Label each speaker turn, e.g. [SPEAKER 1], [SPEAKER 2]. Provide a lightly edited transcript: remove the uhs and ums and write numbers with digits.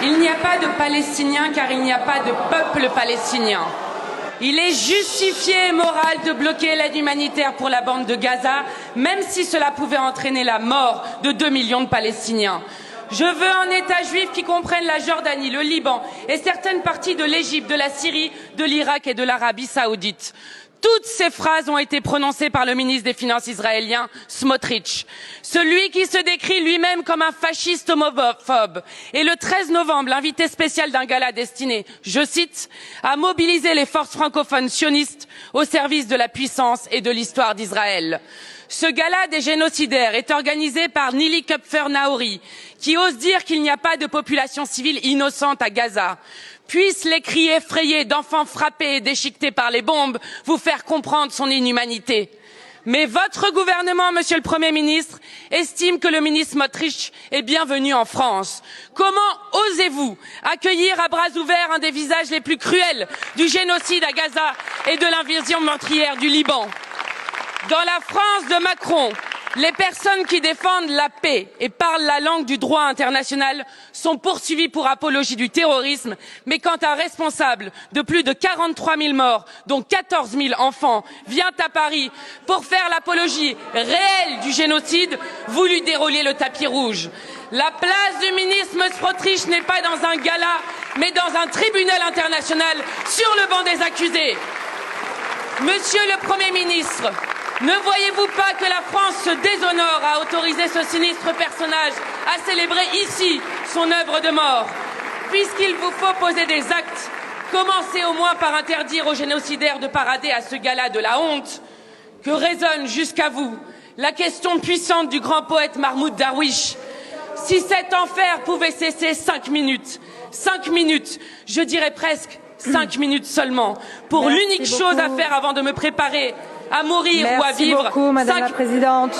[SPEAKER 1] Il n'y a pas de Palestiniens car il n'y a pas de peuple palestinien. Il est justifié et moral de bloquer l'aide humanitaire pour la bande de Gaza, même si cela pouvait entraîner la mort de 2 millions de Palestiniens. Je veux un État juif qui comprenne la Jordanie, le Liban et certaines parties de l'Égypte, de la Syrie, de l'Irak et de l'Arabie saoudite. Toutes ces phrases ont été prononcées par le ministre des Finances israélien, Smotrich, celui qui se décrit lui-même comme un fasciste homophobe. Et le 13 novembre, l'invité spécial d'un gala destiné, je cite, à mobiliser les forces francophones sionistes au service de la puissance et de l'histoire d'Israël. Ce gala des génocidaires est organisé par Nili Kupfer-Naori, qui ose dire qu'il n'y a pas de population civile innocente à Gaza. Puissent les cris effrayés d'enfants frappés et déchiquetés par les bombes vous faire comprendre son inhumanité. Mais votre gouvernement, Monsieur le Premier ministre, estime que le ministre Smotrich est bienvenu en France. Comment osez-vous accueillir à bras ouverts un des visages les plus cruels du génocide à Gaza et de l'invasion meurtrière du Liban? Dans la France de Macron, les personnes qui défendent la paix et parlent la langue du droit international sont poursuivies pour apologie du terrorisme, mais quand un responsable de plus de 43 000 morts, dont 14 000 enfants, vient à Paris pour faire l'apologie réelle du génocide, vous lui déroulez le tapis rouge. La place du ministre Smotrich n'est pas dans un gala, mais dans un tribunal international sur le banc des accusés. Monsieur le Premier ministre, ne voyez-vous pas que la France se déshonore à autoriser ce sinistre personnage à célébrer ici son œuvre de mort? Puisqu'il vous faut poser des actes, commencez au moins par interdire aux génocidaires de parader à ce gala de la honte. Que résonne jusqu'à vous la question puissante du grand poète Mahmoud Darwish. Si cet enfer pouvait cesser 5 minutes, je dirais presque 5 minutes seulement, pour l'unique chose à faire avant de me préparer à mourir ou à vivre.
[SPEAKER 2] Merci beaucoup, Madame la Présidente.